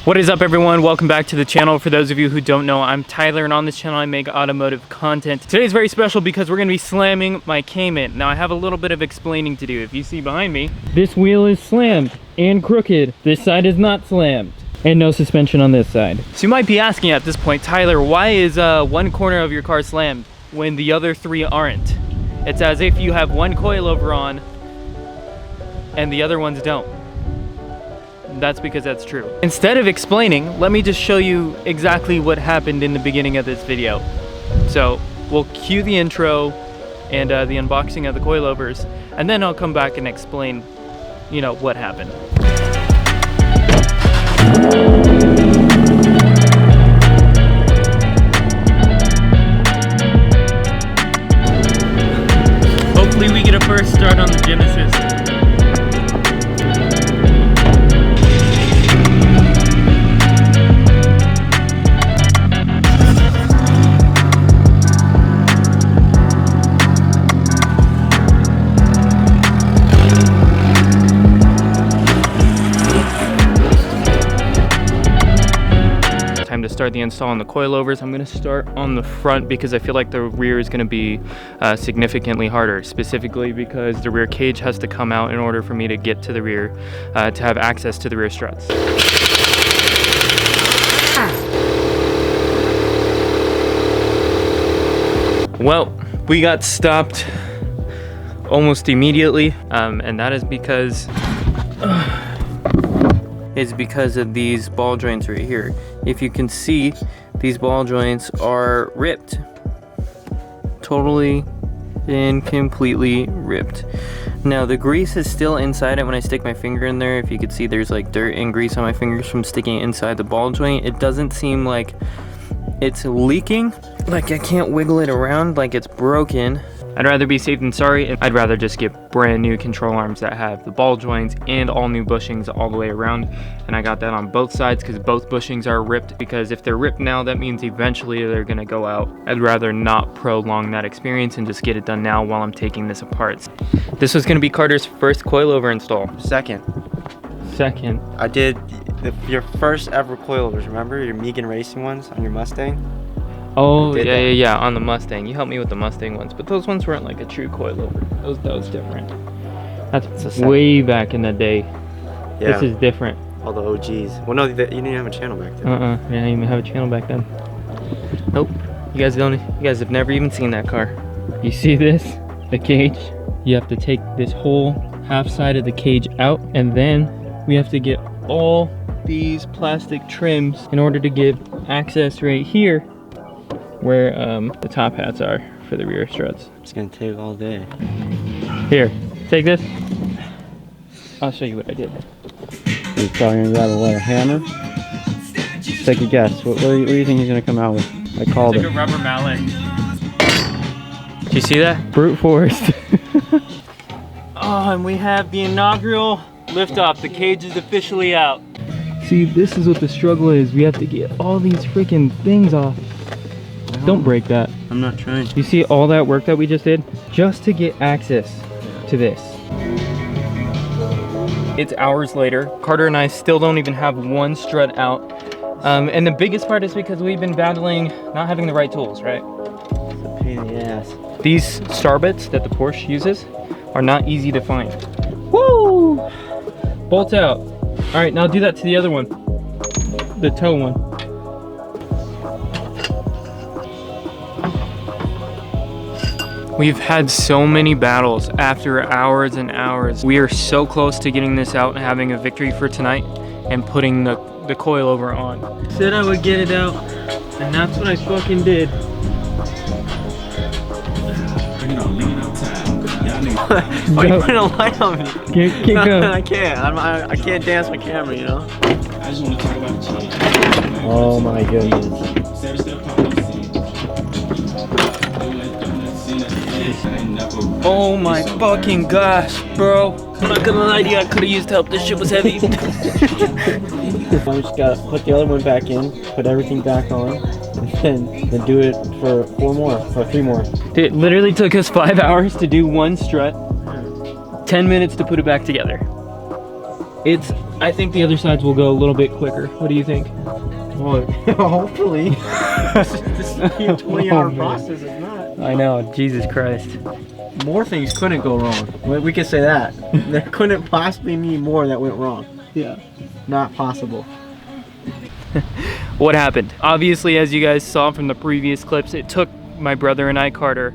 What is up, everyone? Welcome back to the channel. For those of you who don't know, I'm Tyler, and on this channel I make automotive content. Today's very special because we're going to be slamming my Cayman. Now I have a little bit of explaining to do. If you see behind me, this wheel is slammed and crooked. This side is not slammed. And no suspension on this side. So you might be asking at this point, Tyler, why is one corner of your car slammed when the other three aren't? It's as if you have one coilover on and the other ones don't. That's because that's true. Instead of explaining, let me just show you exactly what happened in the beginning of this video. So we'll cue the intro and the unboxing of the coilovers, and then I'll come back and explain, you know, what happened. Hopefully we get a first start on the Genesis. To start the install on the coilovers. I'm going to start on the front because I feel like the rear is going to be significantly harder, specifically because the rear cage has to come out in order for me to get to the rear to have access to the rear struts. Well, we got stopped almost immediately, and that is because of these ball joints right here. If you can see, these ball joints are ripped. Totally and completely ripped. Now the grease is still inside it when I stick my finger in there. If you could see, there's like dirt and grease on my fingers from sticking it inside the ball joint. It doesn't seem like it's leaking, like I can't wiggle it around like it's broken. I'd rather be safe than sorry, and I'd rather just get brand new control arms that have the ball joints and all new bushings all the way around. And I got that on both sides because both bushings are ripped, because if they're ripped now, that means eventually they're gonna go out. I'd rather not prolong that experience and just get it done now while I'm taking this apart. This was gonna be Carter's first coilover install. Second. I did your first ever coilovers, remember? Your Megan Racing ones on your Mustang? Oh, yeah, on the Mustang. You helped me with the Mustang ones, but those ones weren't like a true coilover. That was different. That's way back in the day. Yeah. This is different. All the OGs. Well, no, you didn't have a channel back then. Yeah, I didn't even have a channel back then. Nope. You guys have never even seen that car. You see this? The cage? You have to take this whole half side of the cage out, and then we have to get all these plastic trims in order to give access right here where the top hats are for the rear struts. It's gonna take all day. Here, take this. I'll show you what I did. He's probably gonna grab a hammer. Take a guess. What do you think he's gonna come out with? I called it. Like a rubber mallet. Do you see that? Brute force. Oh, and we have the inaugural liftoff. The cage is officially out. See, this is what the struggle is. We have to get all these freaking things off. Don't break that. I'm not trying. You see all that work that we just did? Just to get access to this. It's hours later. Carter and I still don't even have one strut out. And the biggest part is because we've been battling not having the right tools, right? It's a pain in the ass. These star bits that the Porsche uses are not easy to find. Woo! Bolt out. All right, now do that to the other one. The toe one. We've had so many battles after hours and hours. We are so close to getting this out and having a victory for tonight and putting the coilover on. Said I would get it out, and that's what I fucking did. Why are you putting a light on me? Keep going. I can't. I can't dance my camera, you know? I just want to talk about the change. Oh my goodness. Oh my fucking gosh, bro. I'm not gonna lie to you, I could've used help. This shit was heavy. We just gotta put the other one back in, put everything back on, and then do it for 4 more, or 3 more. It literally took us 5 hours to do one strut, 10 minutes to put it back together. It's I think the other sides will go a little bit quicker. What do you think? Well, hopefully. This is a 20-hour process, it's not. I know, Jesus Christ. More things couldn't go wrong. We could say that. There couldn't possibly be more that went wrong. Yeah. Not possible. What happened? Obviously, as you guys saw from the previous clips, it took my brother and I, Carter,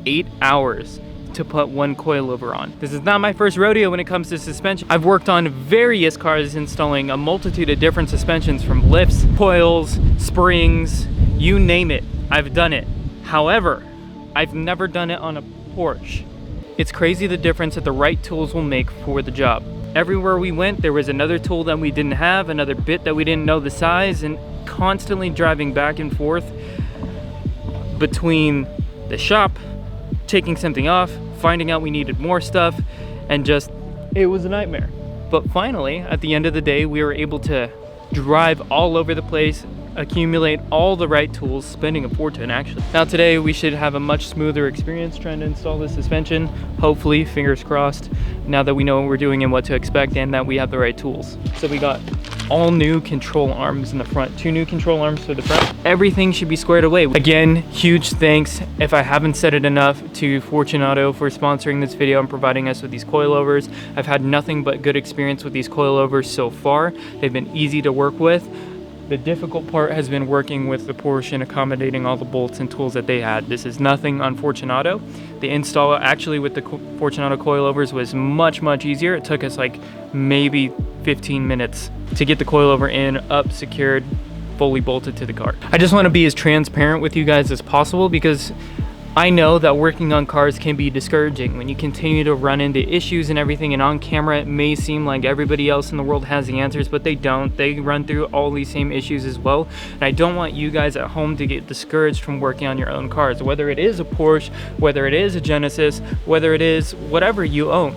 8 hours to put one coilover on. This is not my first rodeo when it comes to suspension. I've worked on various cars installing a multitude of different suspensions, from lifts, coils, springs, you name it. I've done it. However, I've never done it on a Porsche. It's crazy the difference that the right tools will make for the job. Everywhere we went, there was another tool that we didn't have, another bit that we didn't know the size, and constantly driving back and forth between the shop, taking something off, finding out we needed more stuff, and just, it was a nightmare. But finally, at the end of the day, we were able to drive all over the place, accumulate all the right tools, spending a fortune actually. Now today we should have a much smoother experience trying to install the suspension. Hopefully, fingers crossed, now that we know what we're doing and what to expect and that we have the right tools. So we got all new control arms in the front, 2 new control arms for the front. Everything should be squared away. Again, huge thanks, if I haven't said it enough, to Fortunato for sponsoring this video and providing us with these coilovers. I've had nothing but good experience with these coilovers so far. They've been easy to work with. The difficult part has been working with the Porsche and accommodating all the bolts and tools that they had. This is nothing on Fortunato. The install actually with the Fortunato coilovers was much, much easier. It took us like maybe 15 minutes to get the coilover in, up, secured, fully bolted to the car. I just want to be as transparent with you guys as possible, because I know that working on cars can be discouraging when you continue to run into issues and everything, and on camera it may seem like everybody else in the world has the answers, but they don't. They run through all these same issues as well, and I don't want you guys at home to get discouraged from working on your own cars, whether it is a Porsche, whether it is a Genesis, whether it is whatever you own.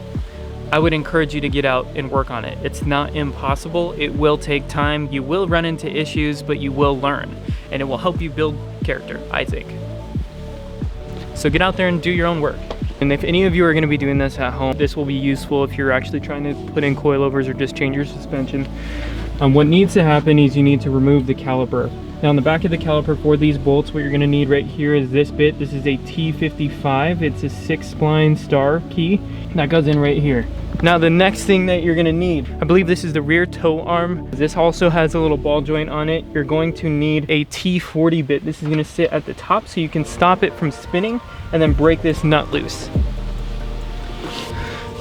I would encourage you to get out and work on it. It's not impossible. It will take time. You will run into issues, but you will learn, and it will help you build character, I think. So get out there and do your own work. And if any of you are going to be doing this at home, this will be useful if you're actually trying to put in coilovers or just change your suspension. What needs to happen is you need to remove the caliper. Now on the back of the caliper for these bolts, what you're going to need right here is this bit. This is a T55. It's a 6-spline star key that goes in right here. Now the next thing that you're gonna need, I believe this is the rear toe arm. This also has a little ball joint on it. You're going to need a T40 bit. This is gonna sit at the top so you can stop it from spinning and then break this nut loose.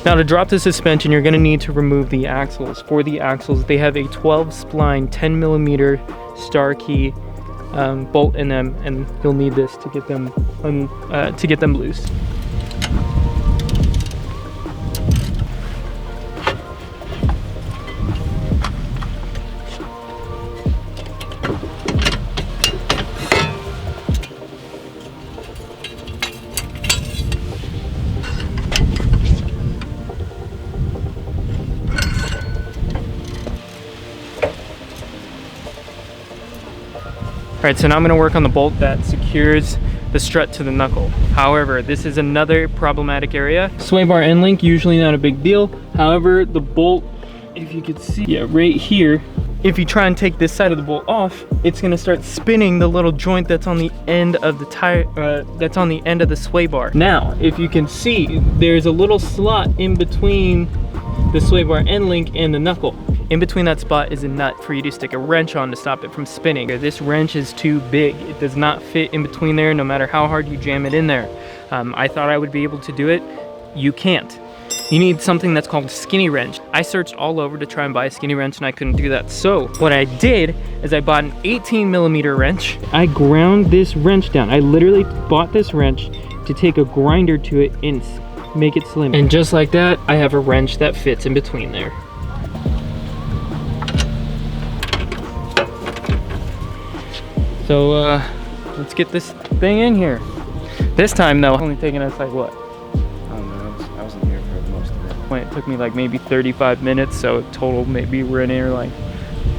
Now to drop the suspension, you're gonna need to remove the axles. For the axles, they have a 12-spline, 10mm star key bolt in them, and you'll need this to get them loose. All right, so now I'm gonna work on the bolt that secures the strut to the knuckle. However, this is another problematic area. Sway bar end link, usually not a big deal. However, the bolt, if you could see, yeah, right here, if you try and take this side of the bolt off, it's gonna start spinning the little joint that's on the end of the tire, that's on the end of the sway bar. Now, if you can see, there's a little slot in between the sway bar end link and the knuckle. In between that spot is a nut for you to stick a wrench on to stop it from spinning. This wrench is too big. It does not fit in between there no matter how hard you jam it in there. I thought I would be able to do it. You can't. You need something that's called a skinny wrench. I searched all over to try and buy a skinny wrench and I couldn't do that. So what I did is I bought an 18mm wrench. I ground this wrench down. I literally bought this wrench to take a grinder to it and make it slim. And just like that, I have a wrench that fits in between there. So let's get this thing in here. This time though, only taking us like what? I don't know, I wasn't here for most of it. It took me like maybe 35 minutes, so total maybe we're in here like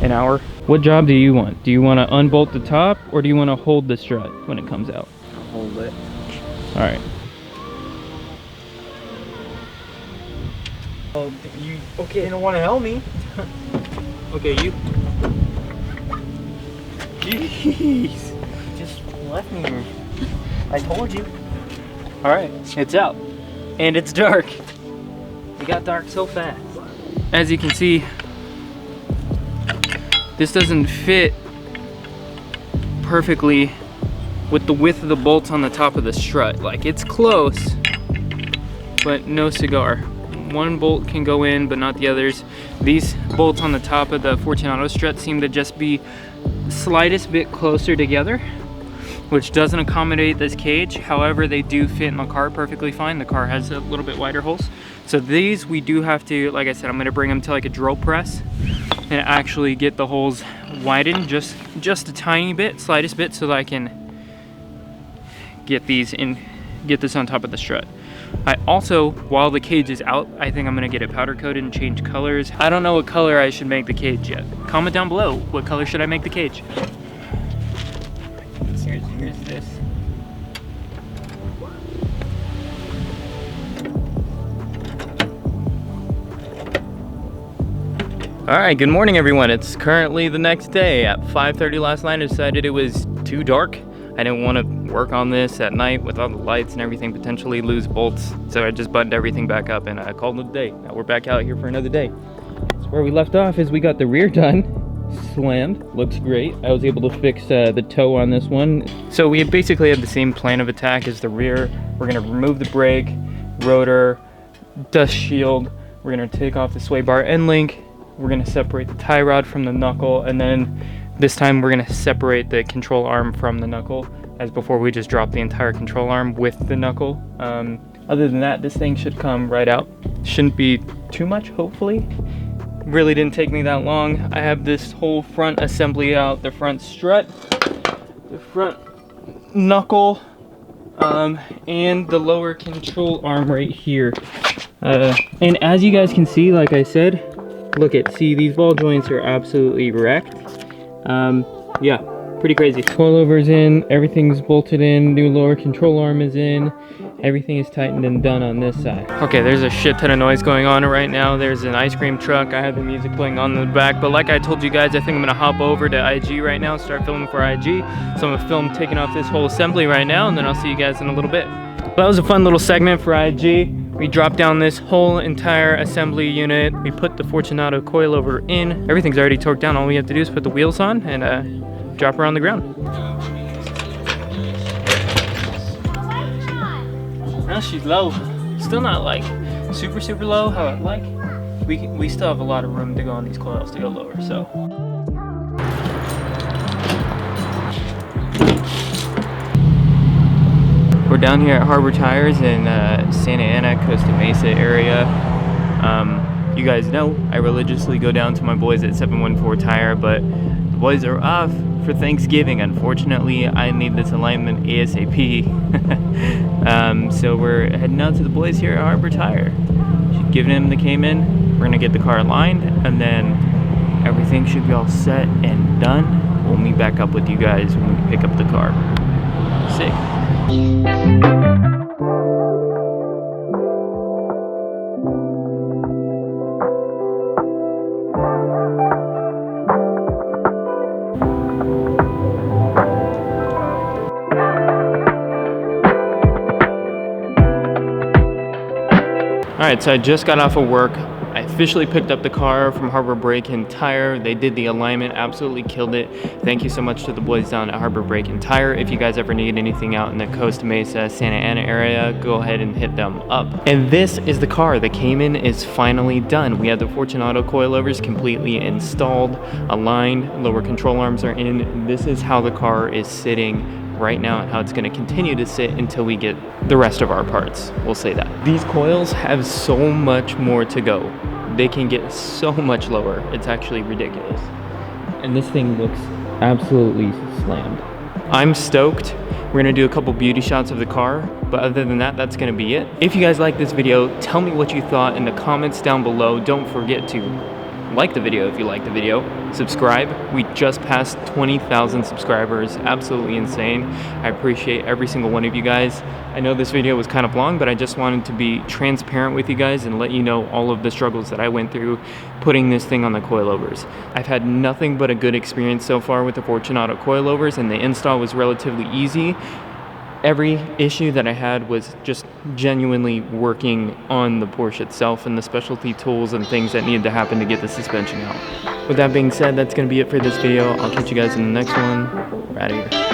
an hour. What job do you want? Do you want to unbolt the top or do you want to hold the strut when it comes out? I'll hold it. All right. Oh, you didn't want to help me. Okay, you. Jeez. You just left me here. I told you. Alright, it's out. And it's dark. It got dark so fast. As you can see, this doesn't fit perfectly with the width of the bolts on the top of the strut. Like, it's close, but no cigar. One bolt can go in, but not the others. These bolts on the top of the Fortunato strut seem to just be slightest bit closer together, which doesn't accommodate this cage. However, they do fit in the car perfectly fine. The car has a little bit wider holes. So these, we do have to, like I said, I'm gonna bring them to like a drill press and actually get the holes widened just a tiny bit, slightest bit, so that I can get these in, get this on top of the strut. I also, while the cage is out, I think I'm gonna get it powder coated and change colors. I don't know what color I should make the cage yet. Comment down below, what color should I make the cage? Here's this. All right, good morning everyone. It's currently the next day. At 5:30 last night, I decided it was too dark. I didn't want to work on this at night with all the lights and everything, potentially lose bolts. So I just buttoned everything back up and I called it a day. Now we're back out here for another day. So where we left off is we got the rear done, slammed, looks great. I was able to fix the toe on this one. So we basically have the same plan of attack as the rear. We're gonna remove the brake, rotor, dust shield. We're gonna take off the sway bar end link. We're gonna separate the tie rod from the knuckle, and then this time we're gonna separate the control arm from the knuckle, as before we just dropped the entire control arm with the knuckle. Other than that, this thing should come right out. Shouldn't be too much, hopefully. Really didn't take me that long. I have this whole front assembly out, the front strut, the front knuckle, and the lower control arm right here. And as you guys can see, like I said, see, these ball joints are absolutely wrecked. Yeah, pretty crazy. Coilovers in, everything's bolted in, new lower control arm is in, everything is tightened and done on this side. Okay, there's a shit ton of noise going on right now. There's an ice cream truck. I have the music playing on the back, but like I told you guys, I think I'm gonna hop over to IG right now, start filming for IG. So I'm gonna film taking off this whole assembly right now, and then I'll see you guys in a little bit. Well, that was a fun little segment for IG. We dropped down this whole entire assembly unit. We put the Fortunato coilover in. Everything's already torqued down. All we have to do is put the wheels on and drop her on the ground. Well, she's low. Still not like super low how I'd like. We still have a lot of room to go on these coils to go lower, so. We're down here at Harbor Tires in Santa Ana, Costa Mesa area. You guys know I religiously go down to my boys at 714 Tire, but the boys are off for Thanksgiving. Unfortunately, I need this alignment ASAP. So we're heading out to the boys here at Harbor Tire. Giving him the Cayman. We're gonna get the car aligned, and then everything should be all set and done. We'll meet back up with you guys when we pick up the car. Sick. Alright, so I just got off of work. I officially picked up the car from Harbor Brake and Tire. They did the alignment, absolutely killed it. Thank you so much to the boys down at Harbor Brake and Tire. If you guys ever need anything out in the Costa Mesa, Santa Ana area, go ahead and hit them up. And this is the car. The Cayman is finally done. We have the Fortunato coilovers completely installed, aligned, lower control arms are in. This is how the car is sitting right now and how it's going to continue to sit until we get the rest of our parts. We'll say that. These coils have so much more to go. They can get so much lower. It's actually ridiculous. And this thing looks absolutely slammed. I'm stoked. We're gonna do a couple beauty shots of the car, but other than that, that's gonna be it. If you guys like this video, tell me what you thought in the comments down below. Don't forget to like the video if you like the video, subscribe. We just passed 20,000 subscribers, absolutely insane. I appreciate every single one of you guys. I know this video was kind of long, but I just wanted to be transparent with you guys and let you know all of the struggles that I went through putting this thing on the coilovers. I've had nothing but a good experience so far with the Fortunato coilovers, and the install was relatively easy. Every issue that I had was just genuinely working on the Porsche itself and the specialty tools and things that needed to happen to get the suspension out. With that being said, that's going to be it for this video. I'll catch you guys in the next one. We're out of here.